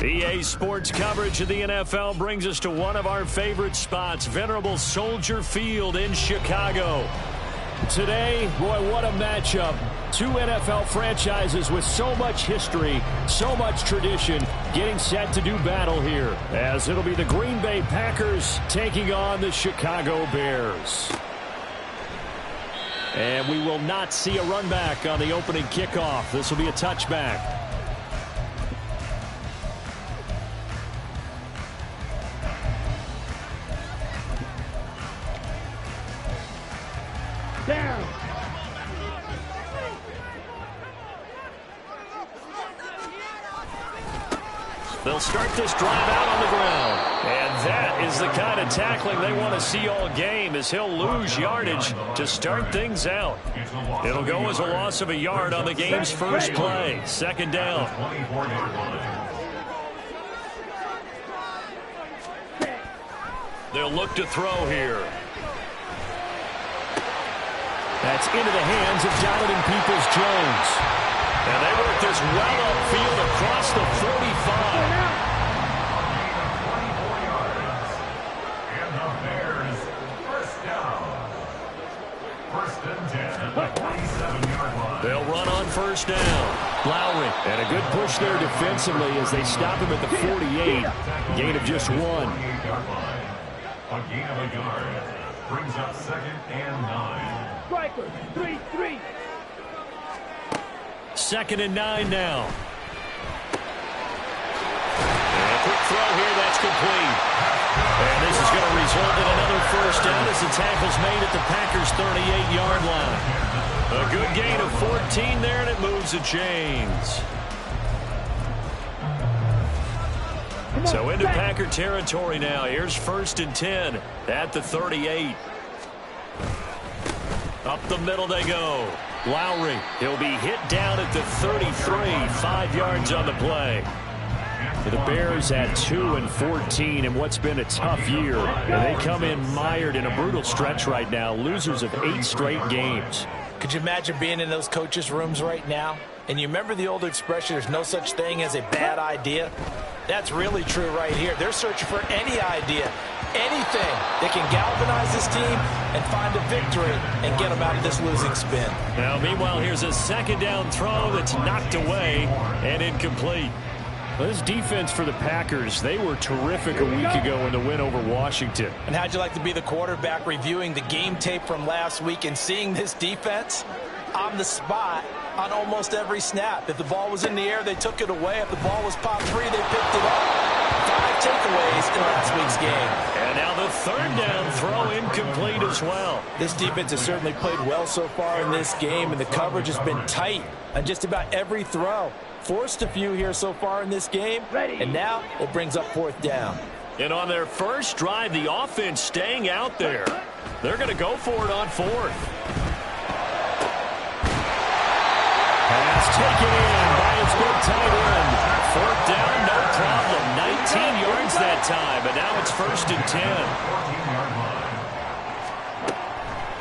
EA Sports coverage of the NFL brings us to one of our favorite spots, venerable Soldier Field in Chicago. Today, boy, what a matchup. Two NFL franchises with so much history, so much tradition, getting set to do battle here, as it'll be the Green Bay Packers taking on the Chicago Bears. And we will not see a run back on the opening kickoff. This will be a touchback. Down. They'll start this drive out on the ground. And that is the kind of tackling they want to see all game, as he'll lose yardage to start things out. It'll go as a loss of a yard on the game's first play. Second down. They'll look to throw here. That's into the hands of Donovan Peoples-Jones. And they work this well upfield across the 45. And the Bears, first down. First and 10 at the 27-yard line. They'll run on first down. Lowry. And a good push there defensively as they stop him at the 48. Gain of just one. A gain of a yard brings up second and 9. Striker, 3-3. Second and 9 now. And a quick throw here, that's complete. And this is going to result in another first down as the tackle's made at the Packers' 38-yard line. A good gain of 14 there, and it moves the chains. So into Packer territory now. Here's first and 10 at the 38. Up the middle they go. Lowry, he'll be hit down at the 33, 5 yards on the play. The Bears at 2-14 in what's been a tough year. And they come in mired in a brutal stretch right now, losers of 8 straight games. Could you imagine being in those coaches' rooms right now? And you remember the old expression, there's no such thing as a bad idea? That's really true right here. They're searching for any idea, anything that can galvanize this team and find a victory and get them out of this losing spin. Now, meanwhile, here's a second down throw that's knocked away and incomplete. Well, this defense for the Packers, they were terrific a week ago in the win over Washington. And how'd you like to be the quarterback reviewing the game tape from last week and seeing this defense on the spot on almost every snap? If the ball was in the air, they took it away. If the ball was popped free, they picked it up. 5 takeaways in last week's game. And now the third down throw incomplete as well. This defense has certainly played well so far in this game, and the coverage has been tight on just about every throw. Forced a few here so far in this game, and now it brings up fourth down. And on their first drive, the offense staying out there. They're going to go for it on fourth. Pass taken in by its big tight end. Fourth down, no problem. 19 yards that time, but now it's first and 10.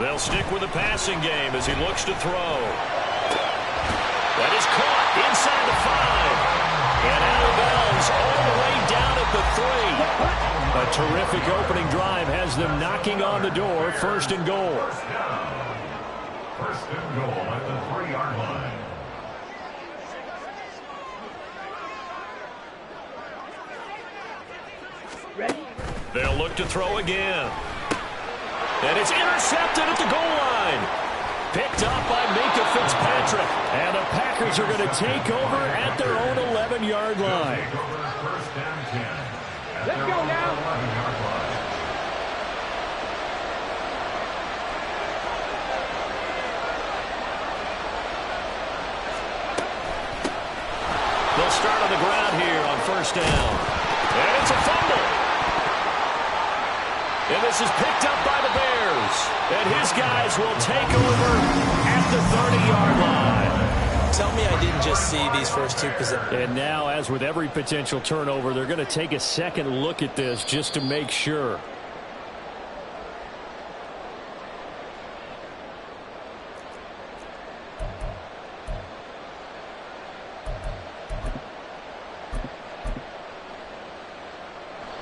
They'll stick with the passing game as he looks to throw. That is caught inside the 5. And out of bounds all the way down at the 3. A terrific opening drive has them knocking on the door. First and goal. First and goal at the 3-yard line. They'll look to throw again. And it's intercepted at the goal line. Picked up by Minka Fitzpatrick. And the Packers are going to take over at their own 11-yard line. First and 10. Let's go now. They'll start on the ground here on first down. And it's a fumble. And this is picked up by the Bears. And his guys will take over at the 30-yard line. Tell me I didn't just see these first two possessions. And now, as with every potential turnover, they're going to take a second look at this just to make sure.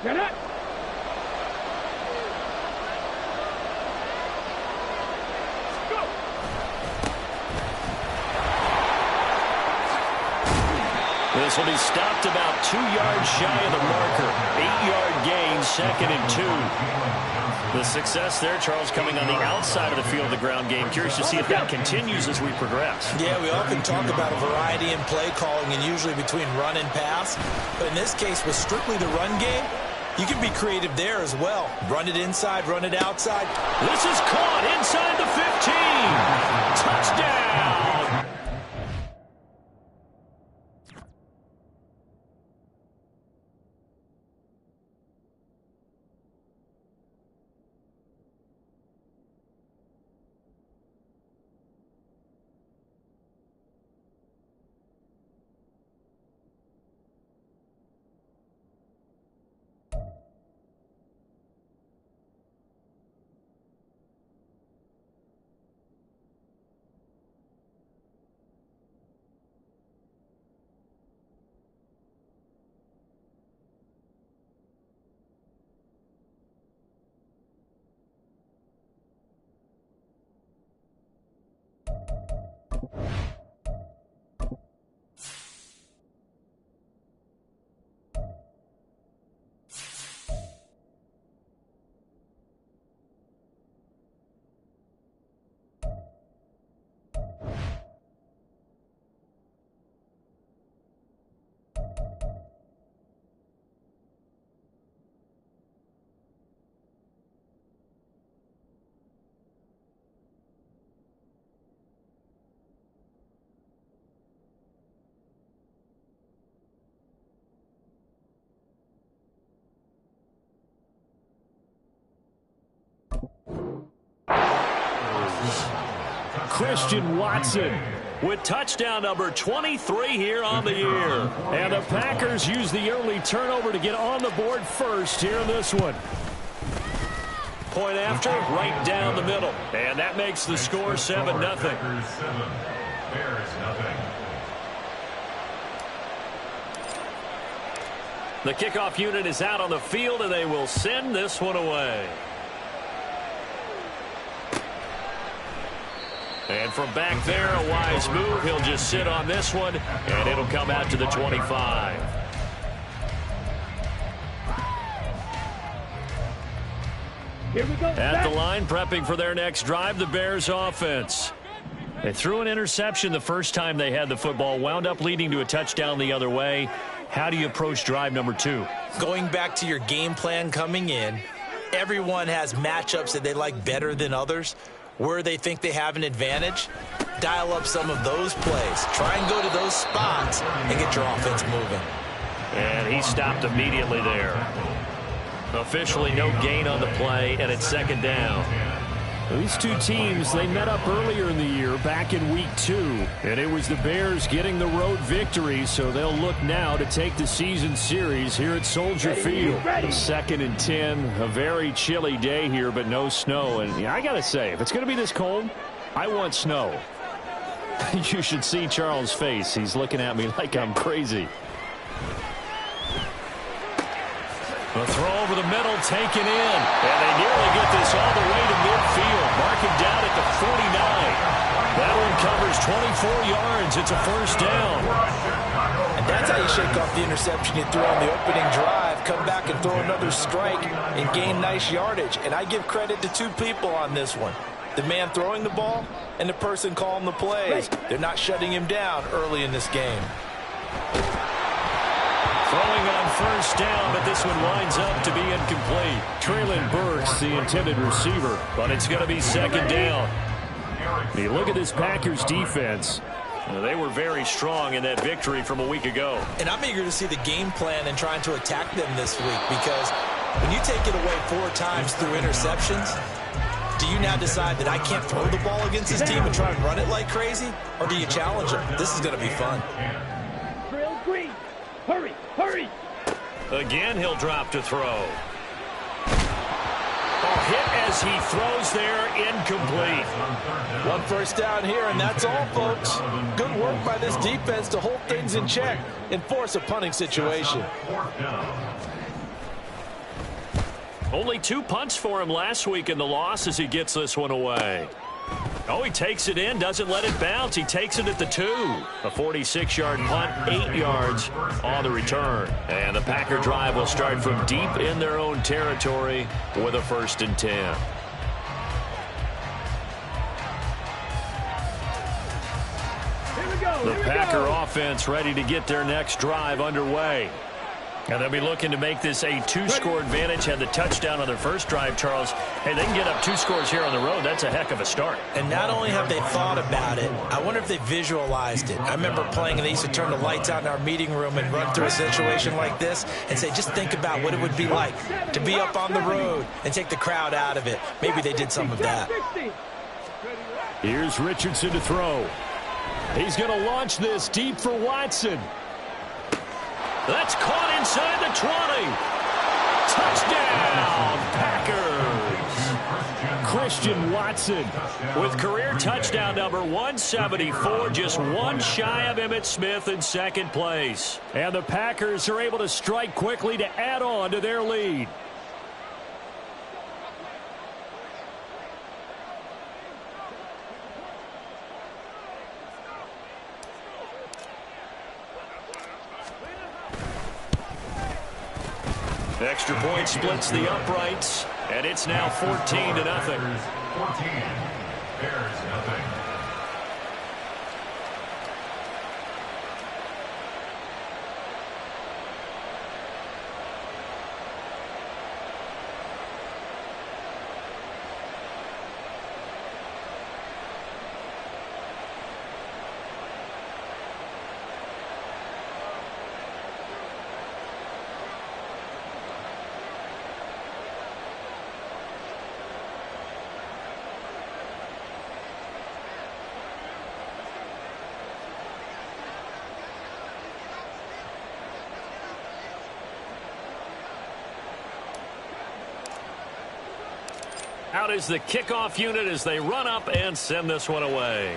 Get up. This will be stopped about 2 yards shy of the marker. 8-yard gain, 2nd and 2. The success there, Charles, coming on the outside of the field of the ground game. Curious to see if that continues as we progress. Yeah, we often talk about a variety in play calling and usually between run and pass. But in this case, with strictly the run game, you can be creative there as well. Run it inside, run it outside. This is caught inside the 15. Touchdown. Christian Watson with touchdown number 23 here on the year. And the Packers use the early turnover to get on the board first here in this one. Point after, right down the middle. And that makes the score 7-0. The kickoff unit is out on the field, and they will send this one away. And from back there, a wise move. He'll just sit on this one, and it'll come out to the 25. Here we go. At the line, prepping for their next drive, the Bears offense. They threw an interception the first time they had the football, wound up leading to a touchdown the other way. How do you approach drive number 2? Going back to your game plan coming in, everyone has matchups that they like better than others. Where they think they have an advantage, dial up some of those plays. Try and go to those spots and get your offense moving. And he stopped immediately there. Officially no gain on the play, and it's 2nd down. These two teams, they met up earlier in the year, back in week 2. And it was the Bears getting the road victory, so they'll look now to take the season series here at Soldier Field. 2nd and 10, a very chilly day here, but no snow. And I got to say, if it's going to be this cold, I want snow. You should see Charles' face. He's looking at me like I'm crazy. The throw over the middle, taken in. And they nearly get this all the way to midfield. Marking down at the 49. That one covers 24 yards. It's a first down. And that's how you shake off the interception you threw on the opening drive. Come back and throw another strike and gain nice yardage. And I give credit to two people on this one. The man throwing the ball and the person calling the plays. They're not shutting him down early in this game. Throwing on first down, but this one winds up to be incomplete. Traylon Burks, the intended receiver, but it's going to be 2nd down. You look at this Packers defense. They were very strong in that victory from a week ago. And I'm eager to see the game plan and trying to attack them this week, because when you take it away 4 times through interceptions, do you now decide that I can't throw the ball against this team and try and run it like crazy? Or do you challenge them? This is going to be fun. Trail green. Hurry, hurry. Again, he'll drop to throw. Hit as he throws there, incomplete. 1 first down here, and that's all, folks. Good work by this defense to hold things in check and force a punting situation. Only 2 punts for him last week in the loss as he gets this one away. Oh, he takes it in, doesn't let it bounce. He takes it at the 2. A 46-yard punt, 8 yards on the return. And the Packer drive will start from deep in their own territory with a 1st and 10. The Packer offense ready to get their next drive underway. And they'll be looking to make this a 2-score advantage. Had the touchdown on their first drive, Charles. Hey, they can get up 2 scores here on the road. That's a heck of a start. And not only have they thought about it, I wonder if they visualized it. I remember playing and they used to turn the lights out in our meeting room and run through a situation like this and say, just think about what it would be like to be up on the road and take the crowd out of it. Maybe they did some of that. Here's Richardson to throw. He's going to launch this deep for Watson. That's caught inside the 20. Touchdown, Packers. Christian Watson with career touchdown number 174, just one shy of Emmitt Smith in second place. And the Packers are able to strike quickly to add on to their lead. Extra point splits the uprights, and it's now 14-0. 14. Bears nothing. Out is the kickoff unit as they run up and send this one away.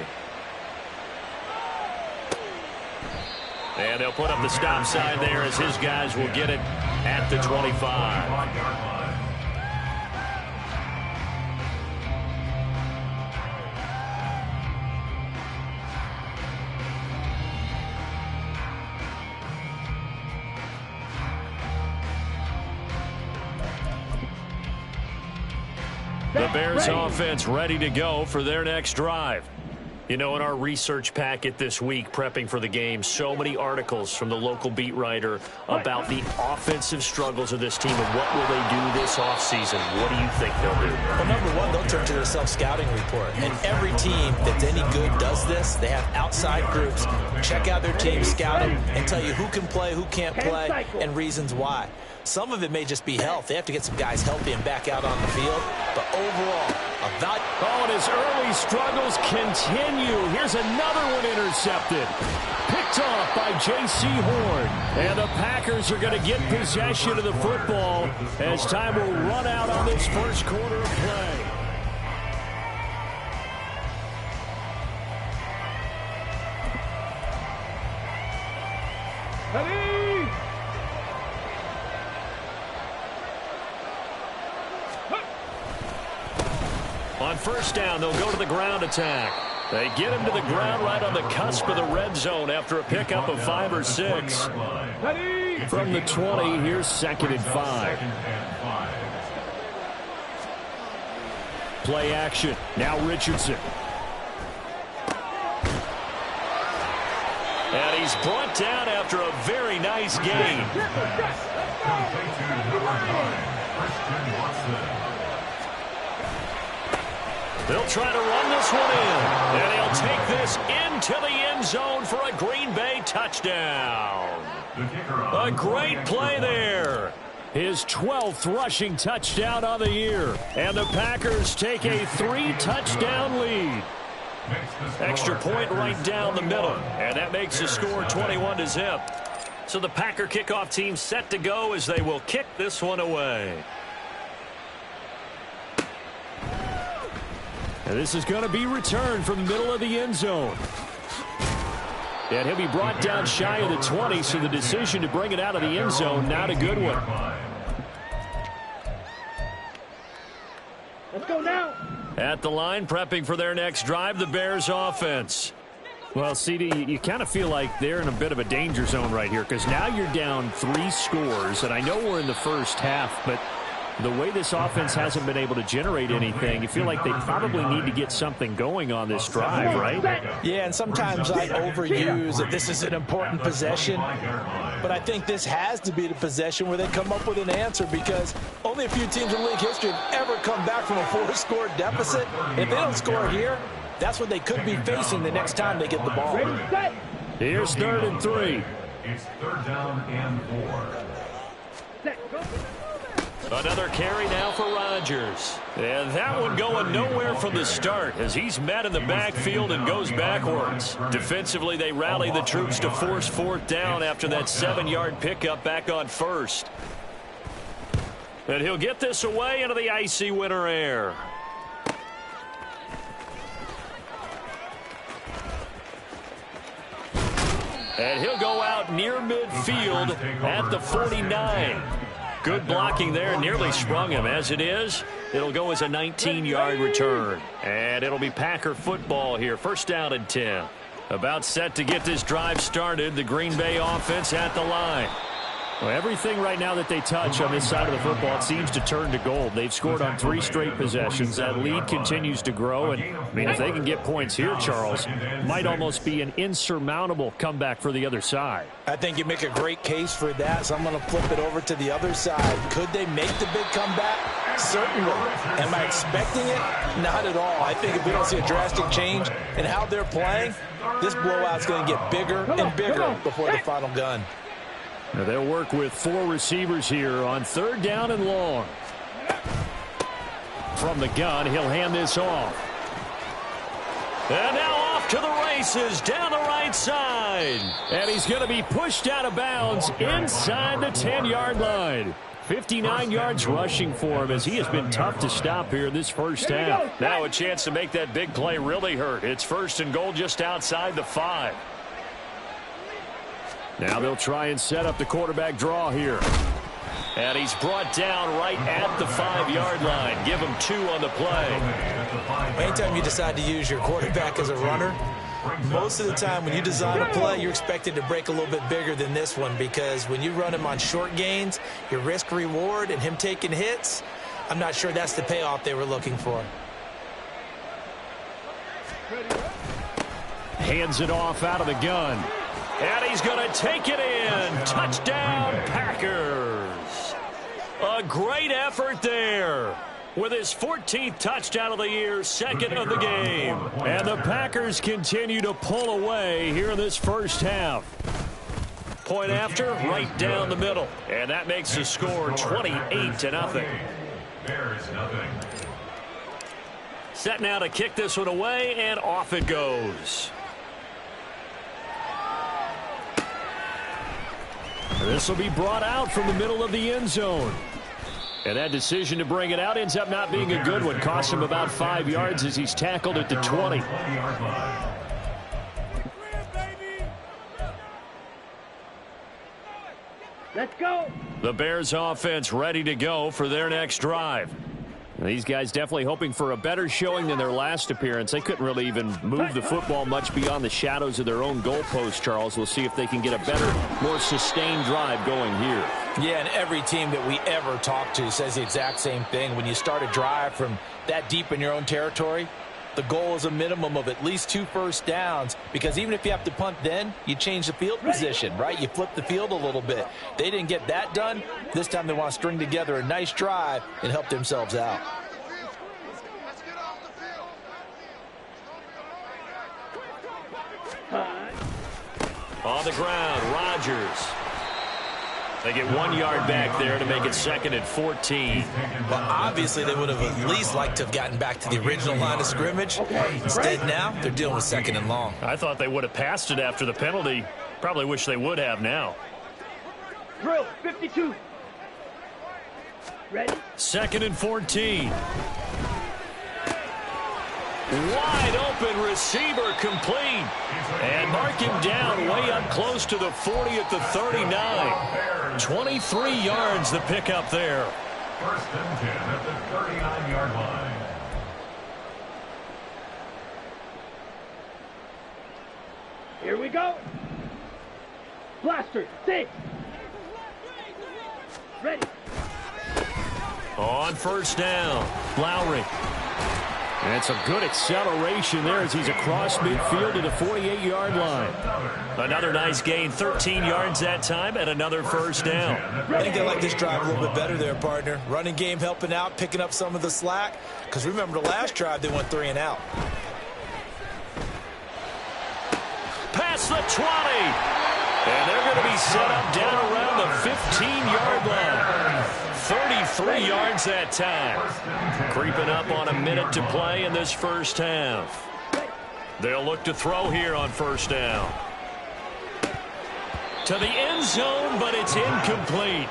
And they'll put up the stop sign there as his guys will get it at the 25. The Bears offense ready to go for their next drive. You know, in our research packet this week, prepping for the game, so many articles from the local beat writer about the offensive struggles of this team and what will they do this offseason. What do you think they'll do? Well, number one, they'll turn to their self-scouting report. And every team that's any good does this. They have outside groups. Check out their team, scout them, and tell you who can play, who can't play, and reasons why. Some of it may just be health. They have to get some guys healthy and back out on the field. But overall, and his early struggles continue. Here's another one intercepted. Picked off by J.C. Horn. And the Packers are going to get possession of the football as time will run out on this first quarter of play. On first down, they'll go to the ground attack. They get him to the ground right on the cusp of the red zone after a pickup of 5 or 6. From the 20, here's 2nd and 5. Play action. Now Richardson. And he's brought down after a very nice gain. They'll try to run this one in. And he'll take this into the end zone for a Green Bay touchdown. A great play there. His 12th rushing touchdown on the year. And the Packers take a 3-touchdown lead. Extra point right down the middle. And that makes the score 21-0. So the Packer kickoff team set to go as they will kick this one away. And this is going to be returned from the middle of the end zone. And he'll be brought down shy of the 20, so the decision to bring it out of the end zone, not a good one. Let's go now. At the line, prepping for their next drive, the Bears offense. Well, CD, you kind of feel like they're in a bit of a danger zone right here because now you're down 3 scores, and I know we're in the first half, but the way this offense hasn't been able to generate anything, you feel like they probably need to get something going on this drive, right? Yeah, and sometimes I overuse that this is an important possession, but I think this has to be the possession where they come up with an answer because only a few teams in league history have ever come back from a 4-score deficit. If they don't score here, that's what they could be facing the next time they get the ball. Here's 3rd and 3. It's 3rd down and 4. Set, go. Another carry now for Rodgers. And that one going nowhere from the start as he's met in the backfield and goes backwards. Defensively, they rally the troops to force 4th down after that 7-yard pickup back on 1st. And he'll get this away into the icy winter air. And he'll go out near midfield at the 49. Good blocking there, nearly sprung him. As it is, it'll go as a 19-yard return. And it'll be Packer football here. 1st down and 10. About set to get this drive started. The Green Bay offense at the line. Well, everything right now that they touch on this side of the football, it seems to turn to gold. They've scored on 3 straight possessions. That lead continues to grow. And, I mean, if they can get points here, Charles, might almost be an insurmountable comeback for the other side. I think you make a great case for that, so I'm going to flip it over to the other side. Could they make the big comeback? Certainly. Am I expecting it? Not at all. I think if we don't see a drastic change in how they're playing, this blowout's going to get bigger and bigger before the final gun. Now they'll work with 4 receivers here on 3rd down and long. From the gun, he'll hand this off. And now off to the races down the right side. And he's going to be pushed out of bounds inside the 10-yard line. 59 yards rushing for him as he has been tough to stop here this first half. Now a chance to make that big play really hurt. It's 1st and goal just outside the 5. Now they'll try and set up the quarterback draw here. And he's brought down right at the 5-yard line. Give him 2 on the play. Anytime you decide to use your quarterback as a runner, most of the time when you design a play, you're expected to break a little bit bigger than this one because when you run him on short gains, your risk-reward and him taking hits, I'm not sure that's the payoff they were looking for. Hands it off out of the gun. And he's going to take it in. Touchdown, Packers. A great effort there. With his 14th touchdown of the year, 2nd of the game. And the Packers continue to pull away here in this first half. Point after, right down the middle. And that makes the score 28-0. Bears nothing. Set now to kick this one away, and off it goes. This will be brought out from the middle of the end zone. And that decision to bring it out ends up not being a good one. Costs him about 5 yards as he's tackled at the 20. Let's go. The Bears offense ready to go for their next drive. These guys definitely hoping for a better showing than their last appearance. They couldn't really even move the football much beyond the shadows of their own goalpost, Charles. We'll see if they can get a better, more sustained drive going here. Yeah, and every team that we ever talk to says the exact same thing. When you start a drive from that deep in your own territory, the goal is a minimum of at least 2 first downs because even if you have to punt then, you change the field position, right? You flip the field a little bit. They didn't get that done. This time they want to string together a nice drive and help themselves out. On the ground, Rodgers. They get 1 yard back there to make it 2nd and 14. Well, obviously they would have at least liked to have gotten back to the original line of scrimmage. Instead now, they're dealing with 2nd and long. I thought they would have passed it after the penalty. Probably wish they would have now. Drill, 52. Ready? 2nd and 14. Wide open receiver complete. And mark him down way up close to the 40 at the 39. 23 yards the pickup there. 1st and 10 at the 39-yard line. go. Blaster, 6. Ready. On first down, Lowry. And it's a good acceleration there as he's across midfield to the 48-yard line. Another nice gain, 13 yards that time, and another first down. I think they like this drive a little bit better there, partner. Running game helping out, picking up some of the slack. Because remember the last drive, they went 3 and out. Past the 20. And they're going to be set up down around the 15-yard line. 33 yards that time. Creeping up on a minute to play in this first half. They'll look to throw here on first down. To the end zone, but it's incomplete.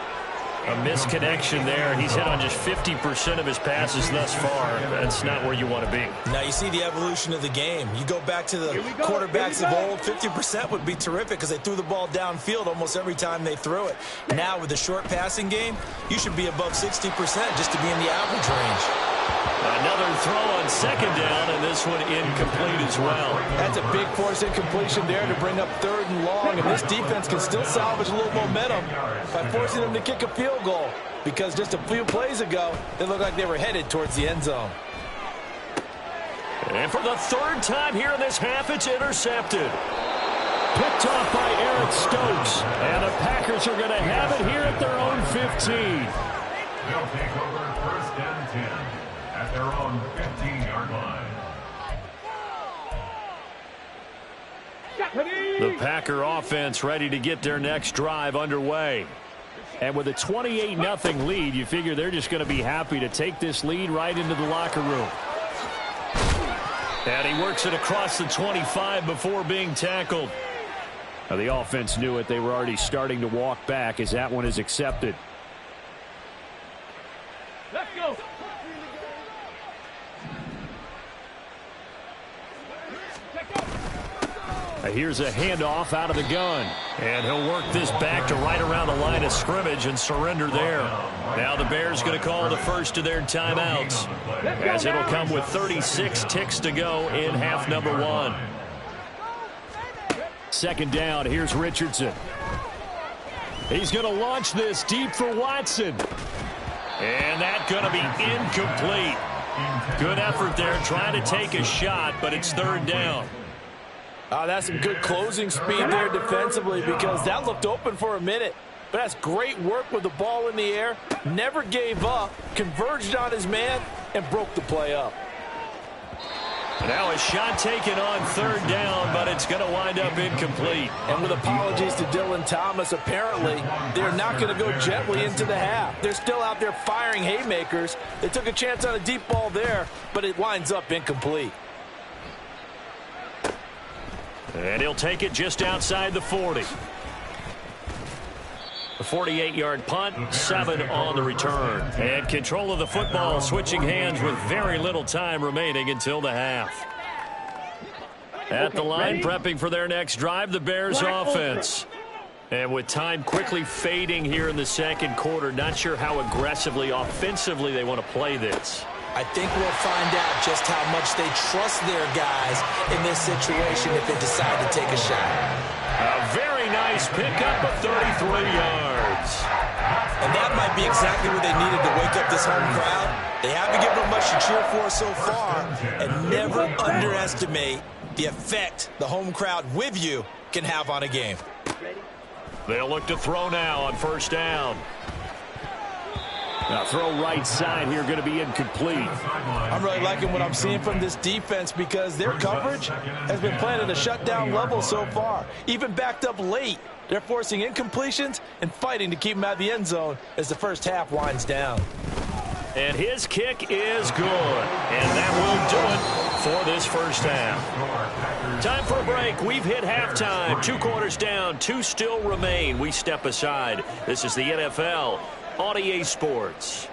A misconnection there. He's hit on just 50% of his passes thus far. That's not where you want to be. Now you see the evolution of the game. You go back to the quarterbacks of old, 50% would be terrific because they threw the ball downfield almost every time they threw it. Now with the short passing game, you should be above 60% just to be in the average range. Another throw on second down, and this one incomplete as well. That's a big force incompletion there to bring up 3rd and long, and this defense can still salvage a little momentum by forcing them to kick a field goal because just a few plays ago, they looked like they were headed towards the end zone. And for the 3rd time here in this half, it's intercepted. Picked off by Eric Stokes, and the Packers are going to have it here at their own 15. They'll take over 1st and 10 at their own 15-yard line. The Packer offense ready to get their next drive underway. And with a 28-0 lead, you figure they're just going to be happy to take this lead right into the locker room. And he works it across the 25 before being tackled. Now, the offense knew it. They were already starting to walk back as that one is accepted. Let's go. Here's a handoff out of the gun. And he'll work this back to right around the line of scrimmage and surrender there. Now the Bears going to call the first of their timeouts, as it'll come with 36 ticks to go in half number 1. Second down, here's Richardson. He's going to launch this deep for Watson. And that's going to be incomplete. Good effort there trying to take a shot, but it's 3rd down. That's some good closing speed there defensively because that looked open for a minute. But that's great work with the ball in the air. Never gave up, converged on his man, and broke the play up. Now a shot taken on 3rd down, but it's going to wind up incomplete. And with apologies to Dylan Thomas, apparently they're not going to go gently into the half. They're still out there firing haymakers. They took a chance on a deep ball there, but it winds up incomplete. And he'll take it just outside the 40. A 48-yard punt, 7 on the return. And control of the football switching hands with very little time remaining until the half. At the line, prepping for their next drive, the Bears offense. And with time quickly fading here in the second quarter, not sure how aggressively, offensively they want to play this. I think we'll find out just how much they trust their guys in this situation if they decide to take a shot. A very nice pickup of 33 yards. And that might be exactly what they needed to wake up this home crowd. They haven't given them much to cheer for so far, and never underestimate the effect the home crowd with you can have on a game. They'll look to throw now on first down. Now throw right side here, going to be incomplete. I'm really liking what I'm seeing from this defense because their coverage has been playing at a shutdown level so far. Even backed up late, they're forcing incompletions and fighting to keep them out of the end zone as the first half winds down. And his kick is good. And that will do it for this first half. Time for a break. We've hit halftime. 2 quarters down, 2 still remain. We step aside. This is the NFL on EA Sports.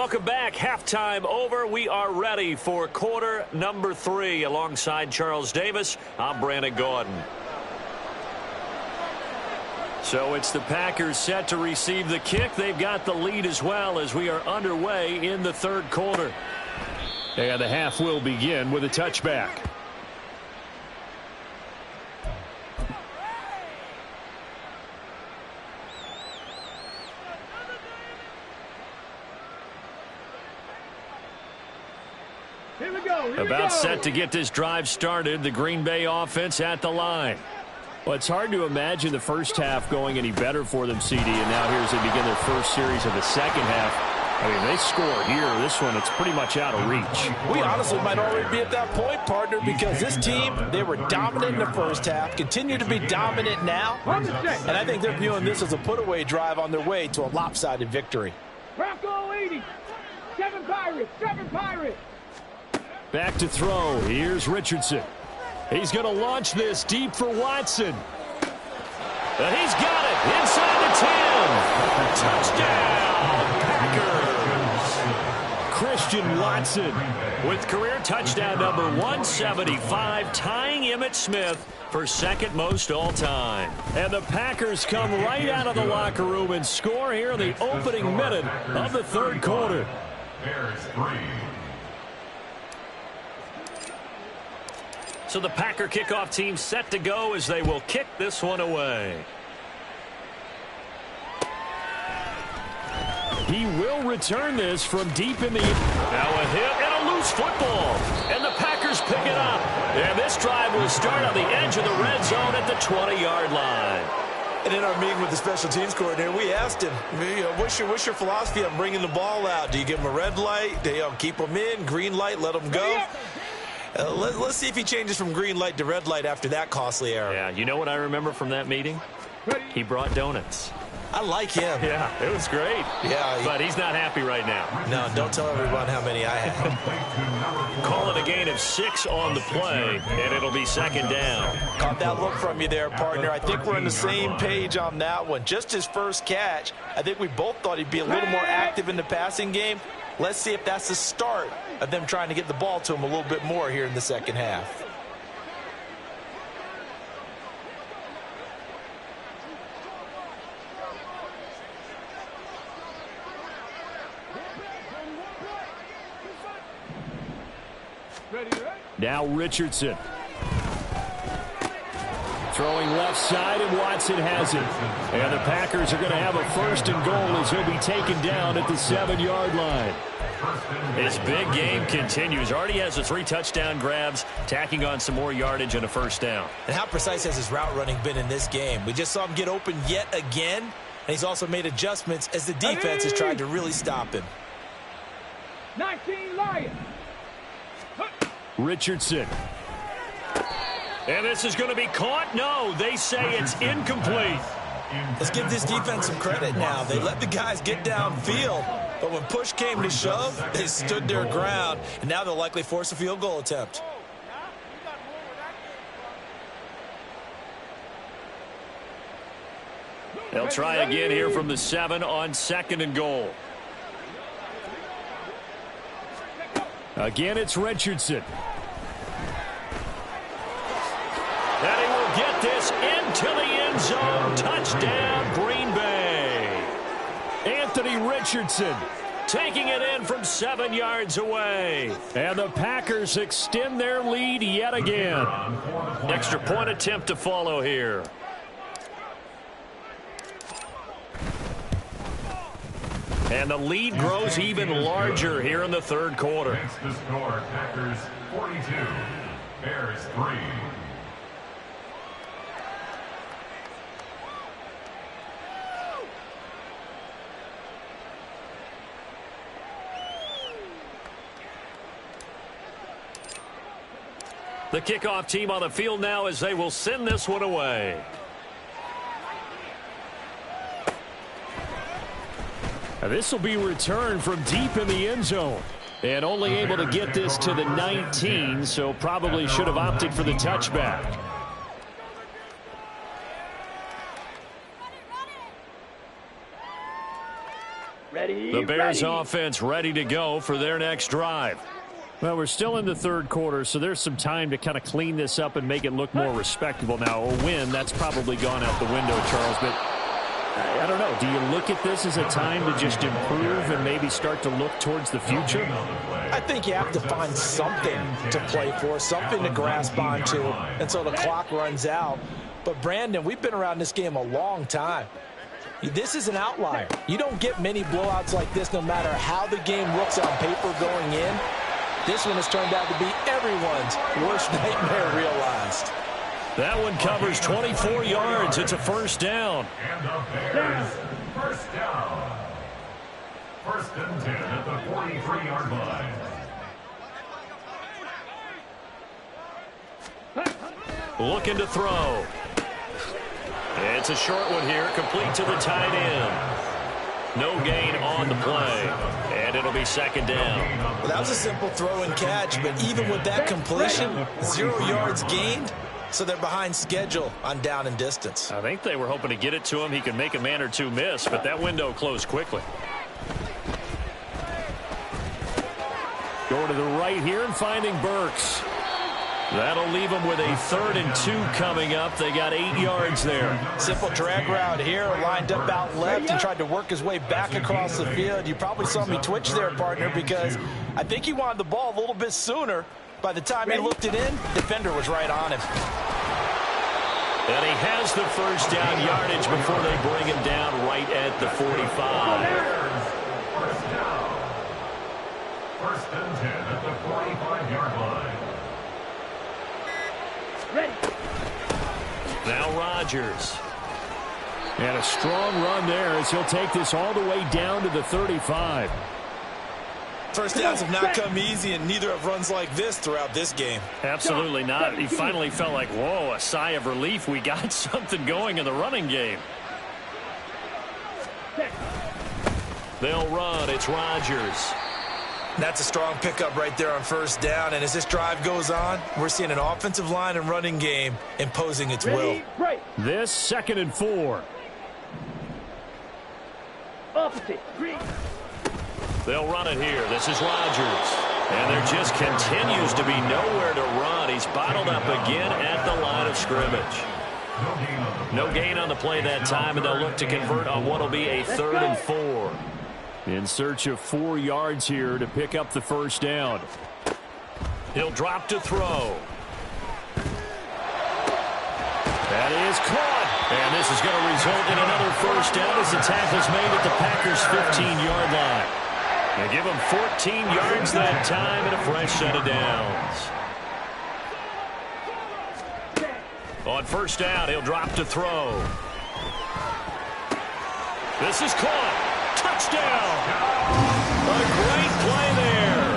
Welcome back. Halftime over. We are ready for quarter number 3. Alongside Charles Davis, I'm Brandon Gordon. So it's the Packers set to receive the kick. They've got the lead as well as we are underway in the third quarter. And the half will begin with a touchback. Here we go. About set to get this drive started. The Green Bay offense at the line. Well, it's hard to imagine the first half going any better for them, CD, and now here as they begin their first series of the second half. I mean, they score here. This one, it's pretty much out of reach. We honestly might already be at that point, partner, because this team, they were dominant in the first half, continue to be dominant now, and I think they're viewing this as a put-away drive on their way to a lopsided victory. Bronco 80. 7 Pirates. 7 Pirates. Back to throw. Here's Richardson. He's going to launch this deep for Watson. And he's got it inside the 10. Touchdown, Packers. Christian Watson with career touchdown number 175, tying Emmitt Smith for second most all time. And the Packers come right out of the locker room and score here in the opening minute of the third quarter. Bears 3. So the Packer kickoff team set to go as they will kick this one away. He will return this from deep in the... Now a hit and a loose football. And the Packers pick it up. And this drive will start on the edge of the red zone at the 20-yard line. And in our meeting with the special teams coordinator, we asked him, what's your philosophy on bringing the ball out? Do you give him a red light? Do you keep him in? Green light, let him go? Let's see if he changes from green light to red light after that costly error. Yeah, you know what I remember from that meeting? He brought donuts. I like him. Yeah, it was great. Yeah, but he's not happy right now. No, don't tell everyone how many I have. Call it a gain of 6 on the play, and it'll be second down. Caught that look from you there, partner. I think we're on the same page on that one. Just his first catch, I think we both thought he'd be a little more active in the passing game. Let's see if that's the start of them trying to get the ball to him a little bit more here in the second half. Now Richardson. Throwing left side, and Watson has it. And the Packers are going to have a first and goal as he'll be taken down at the 7-yard line. His big game continues. Already has the 3 touchdown grabs, tacking on some more yardage and a first down. And how precise has his route running been in this game? We just saw him get open yet again, and he's also made adjustments as the defense has tried to really stop him. 19 Lions. Richardson. And this is going to be caught? No, they say it's incomplete. Let's give this defense some credit now. They let the guys get downfield, but when push came to shove, they stood their ground, and now they'll likely force a field goal attempt. They'll try again here from the 7 on second and goal. Again, it's Richardson. And he will get this into the end zone. Touchdown, Green Bay. Anthony Richardson taking it in from 7 yards away. And the Packers extend their lead yet again. Extra point attempt to follow here. And the lead grows even larger here in the third quarter. Makes the score, Packers 42, Bears 3. The kickoff team on the field now as they will send this one away. This will be returned from deep in the end zone. And only able to get this to the 19, so probably should have opted for the touchback. Ready, The Bears offense ready to go for their next drive. Well, we're still in the third quarter, so there's some time to kind of clean this up and make it look more respectable. Now, a win, that's probably gone out the window, Charles, but I don't know. Do you look at this as a time to just improve and maybe start to look towards the future? I think you have to find something to play for, something to grasp onto until the clock runs out. But, Brandon, we've been around this game a long time. This is an outlier. You don't get many blowouts like this no matter how the game looks on paper going in. This one has turned out to be everyone's worst nightmare realized. That one covers 24 yards. It's a first down. And the Bears, first down. First and 10 at the 43-yard line. Looking to throw. It's a short one here, complete to the tight end. No gain on the play, and it'll be second down. Well, that was a simple throw and catch, but even with that completion, 0 yards gained, so they're behind schedule on down and distance. I think they were hoping to get it to him. He could make a man or two miss, but that window closed quickly. Going to the right here and finding Burks. That'll leave them with a 3rd and 2 coming up. They got 8 yards there. Simple drag route here, lined up out left and tried to work his way back across the field. You probably saw me twitch there, partner, because I think he wanted the ball a little bit sooner. By the time he looked it in, defender was right on him. And he has the first down yardage before they bring him down right at the 45. First down. First and 10 at the 45-yard line. Ready. Now Rodgers. And a strong run there as he'll take this all the way down to the 35. First downs have not come easy, and neither have runs like this throughout this game. Absolutely not. He finally felt like, whoa, a sigh of relief. We got something going in the running game. They'll run. It's Rodgers. That's a strong pickup right there on first down, and as this drive goes on, we're seeing an offensive line and running game imposing its will. This 2nd and 4. Opposite. Green. They'll run it here. This is Rodgers. And there just continues to be nowhere to run. He's bottled up again at the line of scrimmage. No gain on the play that time, and they'll look to convert on what will be a 3rd and 4. In search of 4 yards here to pick up the first down. He'll drop to throw. That is caught. And this is going to result in another first down as the tackle's made at the Packers' 15-yard line. They give him 14 yards that time and a fresh set of downs. On first down, he'll drop to throw. This is caught. Touchdown! A great play there.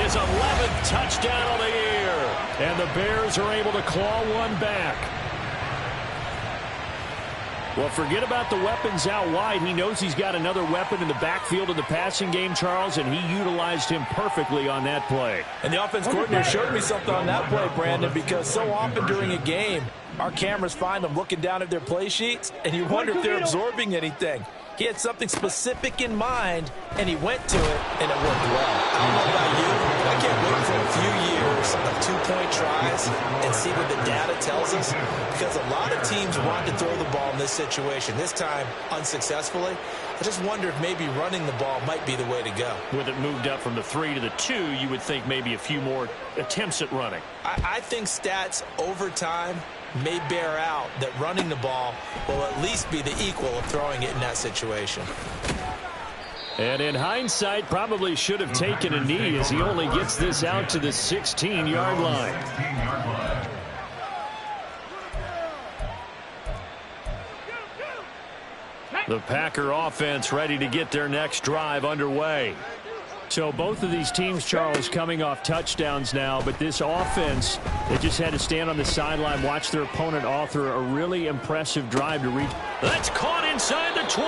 His 11th touchdown on the year. And the Bears are able to claw one back. Well, forget about the weapons out wide. He knows he's got another weapon in the backfield of the passing game, Charles, and he utilized him perfectly on that play. And the offense coordinator showed me something on that play, Brandon, because so often during a game, our cameras find them looking down at their play sheets, and you wonder if they're absorbing anything. He had something specific in mind, and he went to it, and it worked well. I don't know about you, but I can't wait for a few years of 2-point tries and see what the data tells us, because a lot of teams want to throw the ball in this situation, this time unsuccessfully. I just wonder if maybe running the ball might be the way to go. With it moved up from the 3 to the 2, you would think maybe a few more attempts at running. I think stats over time may bear out that running the ball will at least be the equal of throwing it in that situation. And in hindsight, probably should have taken a knee as he only gets this out to the 16-yard line. The Packer offense ready to get their next drive underway. So both of these teams, Charles, coming off touchdowns now, but this offense, they just had to stand on the sideline, watch their opponent author a really impressive drive to reach. That's caught inside the 20.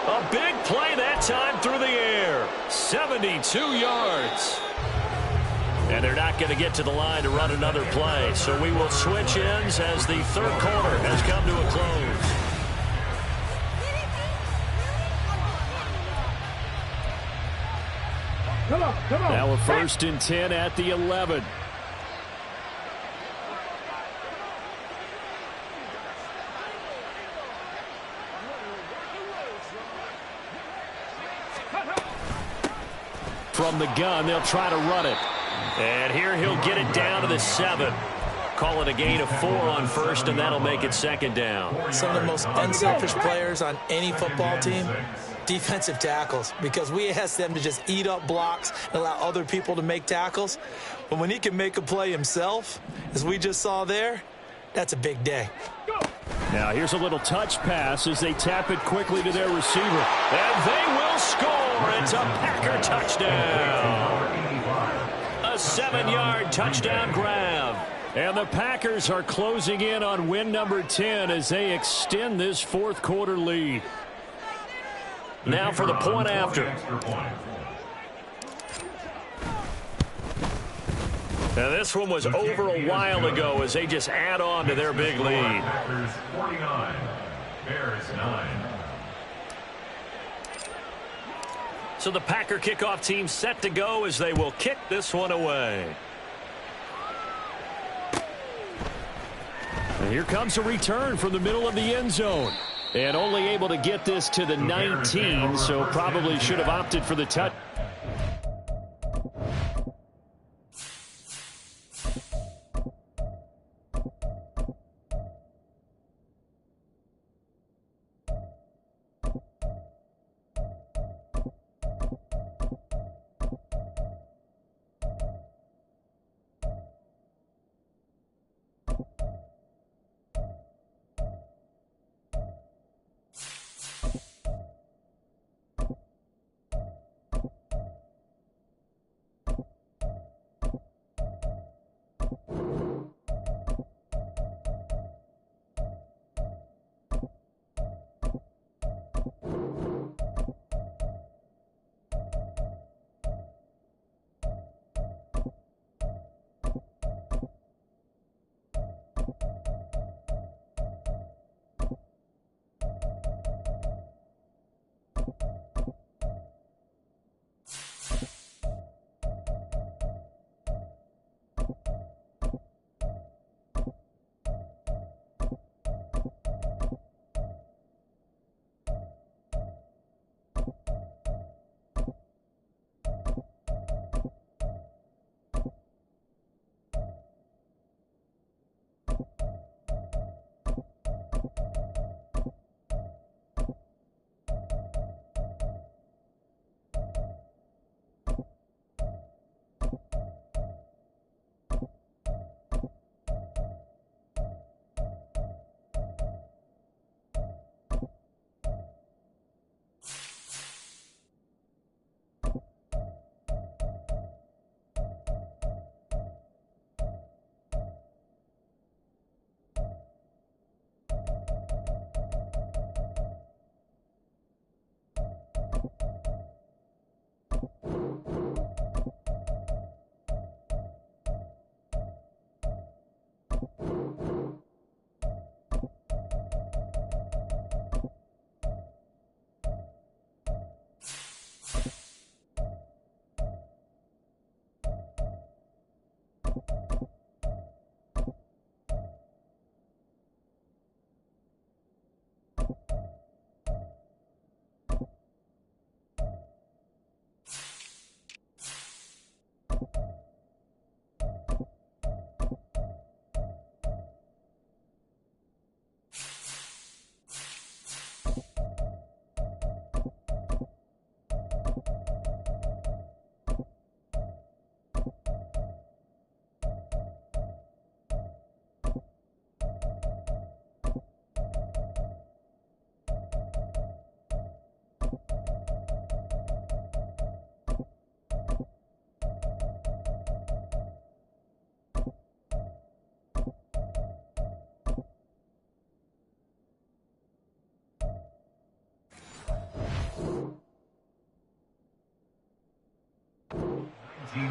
A big play that time through the air. 72 yards. And they're not going to get to the line to run another play. So we will switch ends as the third quarter has come to a close. Come on. Now a 1st and 10 at the 11. From the gun, they'll try to run it. And here he'll get it down to the 7. Call it a gain of 4 on 1st, and that'll make it 2nd down. Some of the most unselfish players on any football team, defensive tackles, because we ask them to just eat up blocks and allow other people to make tackles. But when he can make a play himself, as we just saw there, that's a big day. Now here's a little touch pass as they tap it quickly to their receiver. And they will score. It's a Packer touchdown. A 7-yard touchdown grab. And the Packers are closing in on win number 10 as they extend this 4th quarter lead. Now for the point after. Now this one was over a while ago as they just add on to their big lead. Packers 49, Bears 9. So the Packer kickoff team set to go as they will kick this one away. And here comes a return from the middle of the end zone. And only able to get this to the 19, so probably should have opted for the touch.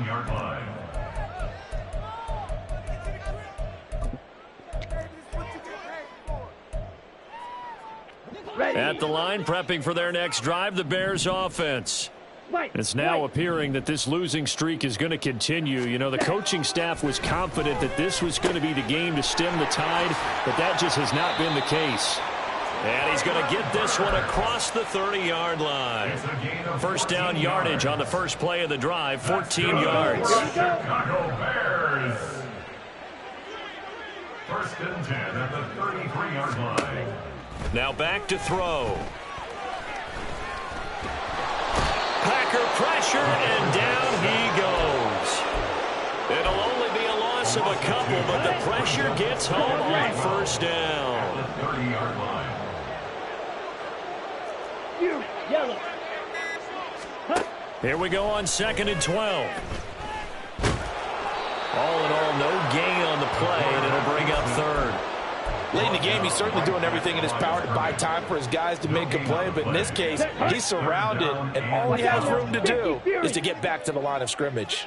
Yard line. At the line, prepping for their next drive, the Bears offense. It's now appearing that this losing streak is going to continue. You know, the coaching staff was confident that this was going to be the game to stem the tide, but that just has not been the case. And he's going to get this one across the 30-yard line. First down yardage on the first play of the drive, 14 yards. Chicago Bears. First and 10 at the 33-yard line. Now back to throw. Packer pressure, and down he goes. It'll only be a loss of a couple, but the pressure gets home on first down. At the 30-yard line. Yellow. Here we go on 2nd and 12. All in all, no gain on the play, and it'll bring up third. Late in the game, he's certainly doing everything in his power to buy time for his guys to make a play, but in this case, he's surrounded, and all he has room to do is to get back to the line of scrimmage.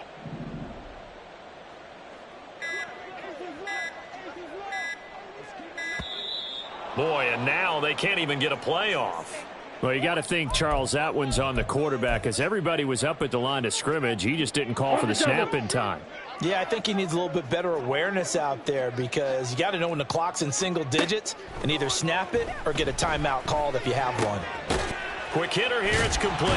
Boy, and now they can't even get a play off. Well, you got to think, Charles, that one's on the quarterback, as everybody was up at the line of scrimmage. He just didn't call for the snap in time. Yeah, I think he needs a little bit better awareness out there, because you got to know when the clock's in single digits and either snap it or get a timeout called if you have one. Quick hitter here, it's complete.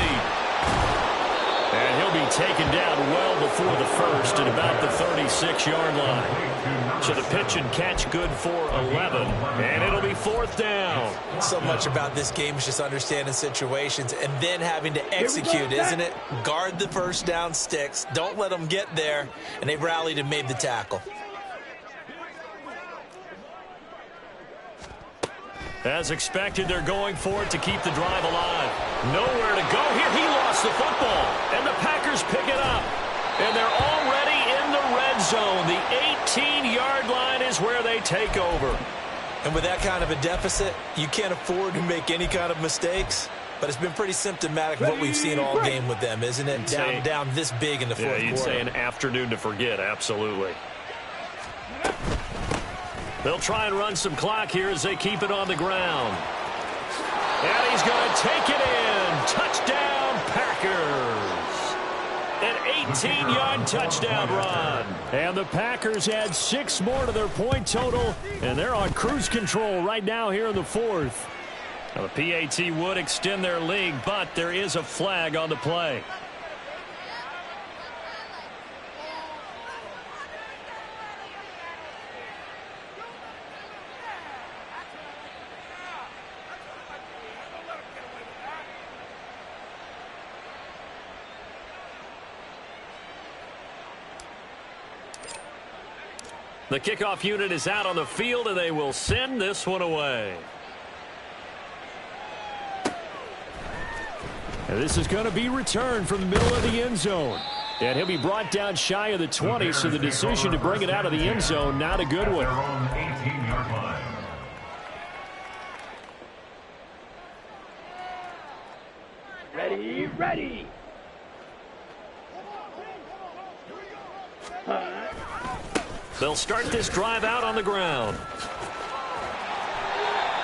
And he'll be taken down well before the first at about the 36-yard line. So the pitch and catch good for 11, and it'll be fourth down. So much about this game is just understanding situations and then having to execute, isn't it? Guard the first down sticks. Don't let them get there, and they rallied and made the tackle. As expected, they're going for it to keep the drive alive. Nowhere to go here. He lost the football, and the Packers pick it up. And they're already in the red zone. The 18-yard line is where they take over. And with that kind of a deficit, you can't afford to make any kind of mistakes. But it's been pretty symptomatic of what we've seen all game with them, isn't it? Down this big in the fourth quarter. Yeah, you'd say an afternoon to forget, absolutely. They'll try and run some clock here as they keep it on the ground. And he's going to take it in. Touchdown, Packers. An 18-yard touchdown run. And the Packers add 6 more to their point total, and they're on cruise control right now here in the fourth. Now, the PAT would extend their lead, but there is a flag on the play. The kickoff unit is out on the field, and they will send this one away. And this is going to be returned from the middle of the end zone. And he'll be brought down shy of the 20, so the decision to bring it out of the end zone, not a good one. 18-yard line. Ready, ready. They'll start this drive out on the ground.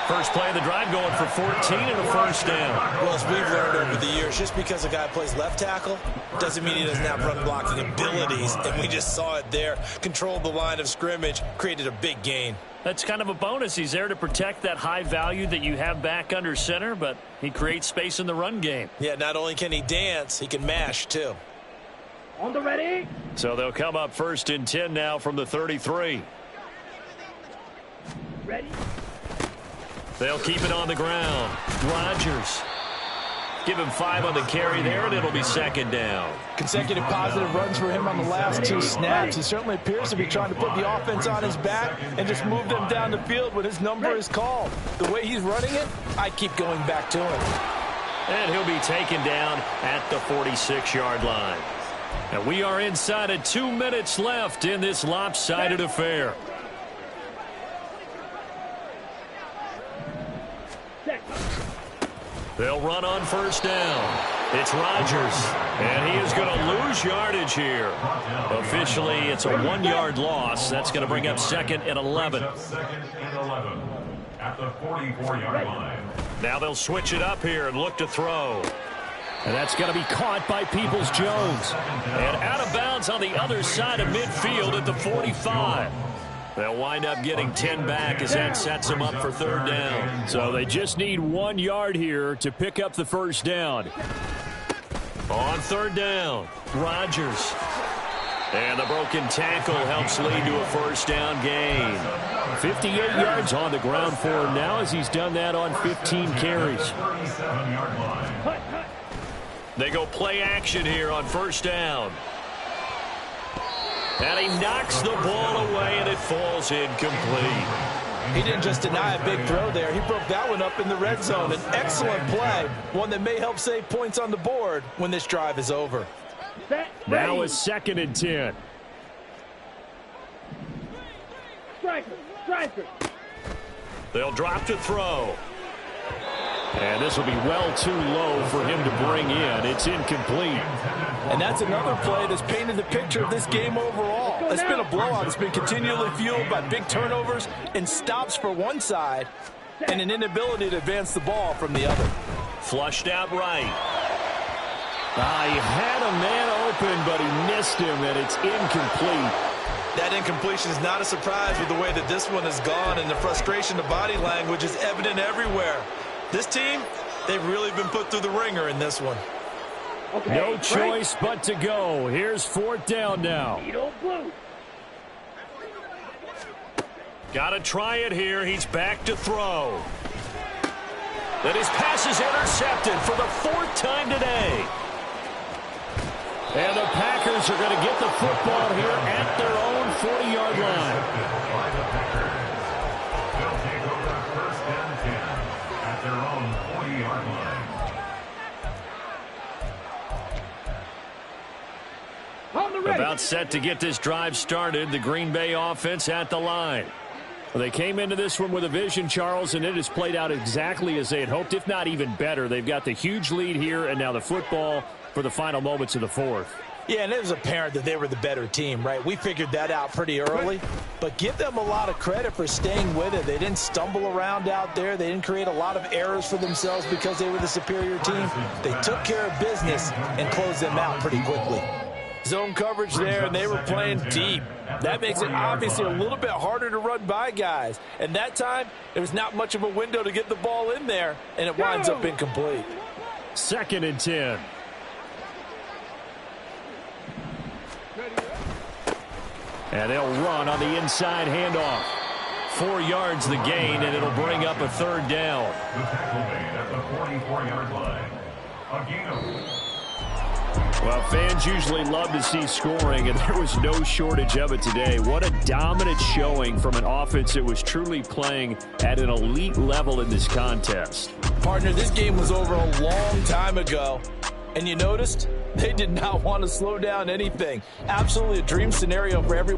First play of the drive going for 14 and a first down. Well, as we've learned over the years, just because a guy plays left tackle doesn't mean he doesn't have run blocking abilities. And we just saw it there. Controlled the line of scrimmage, created a big gain. That's kind of a bonus. He's there to protect that high value that you have back under center, but he creates space in the run game. Yeah, not only can he dance, he can mash too. On the ready. So they'll come up first and 10 now from the 33. Ready. They'll keep it on the ground. Rodgers. Give him 5 on the carry there, and it'll be second down. Consecutive positive runs for him on the last 2 snaps. He certainly appears to be trying to put the offense on his back and just move them down the field when his number is called. The way he's running it, I keep going back to him. And he'll be taken down at the 46-yard line. And we are inside of 2 minutes left in this lopsided affair. They'll run on first down. It's Rodgers, and he is going to lose yardage here. Officially, it's a 1-yard loss. That's going to bring up second and 11. Second and 11 at the 44-yard line. Now they'll switch it up here and look to throw. And that's going to be caught by Peoples-Jones. And out of bounds on the other side of midfield at the 45. They'll wind up getting 10 back as that sets them up for third down. So they just need 1 yard here to pick up the first down. On third down, Rodgers. And the broken tackle helps lead to a first down gain. 58 yards on the ground for him now as he's done that on 15 carries. They go play action here on first down. And he knocks the ball away, and it falls incomplete. He didn't just deny a big throw there. He broke that one up in the red zone. An excellent play, one that may help save points on the board when this drive is over. Now it's 2nd and 10. Striker. They'll drop to throw. And this will be well too low for him to bring in. It's incomplete. And that's another play that's painted the picture of this game overall. It's been a blowout. It's been continually fueled by big turnovers and stops for one side and an inability to advance the ball from the other. Flushed out right. He had a man open, but he missed him, and it's incomplete. That incompletion is not a surprise with the way that this one has gone, and the frustration of body language is evident everywhere. This team, they've really been put through the ringer in this one. Okay, no choice but to go. Here's 4th down now. Got to try it here. He's back to throw. And his pass is intercepted for the 4th time today. And the Packers are going to get the football here at their own 40-yard line. They'll take over first and 10 at their own 40-yard line. About set to get this drive started. The Green Bay offense at the line. Well, they came into this one with a vision, Charles, and it has played out exactly as they had hoped, if not even better. They've got the huge lead here, and now the football for the final moments of the 4th. Yeah, and it was apparent that they were the better team, right? We figured that out pretty early, but give them a lot of credit for staying with it. They didn't stumble around out there. They didn't create a lot of errors for themselves because they were the superior team. They took care of business and closed them out pretty quickly. Zone coverage there, and they were playing deep. That makes it obviously a little bit harder to run by guys. And that time, there was not much of a window to get the ball in there, and it winds up incomplete. 2nd and 10. And they'll run on the inside handoff. 4 yards the gain, and it'll bring up a 3rd down. The tackle made at the 44-yard line. A gain of... Well, fans usually love to see scoring, and there was no shortage of it today. What a dominant showing from an offense that was truly playing at an elite level in this contest. Partner, this game was over a long time ago, and you noticed they did not want to slow down anything. Absolutely a dream scenario for everyone.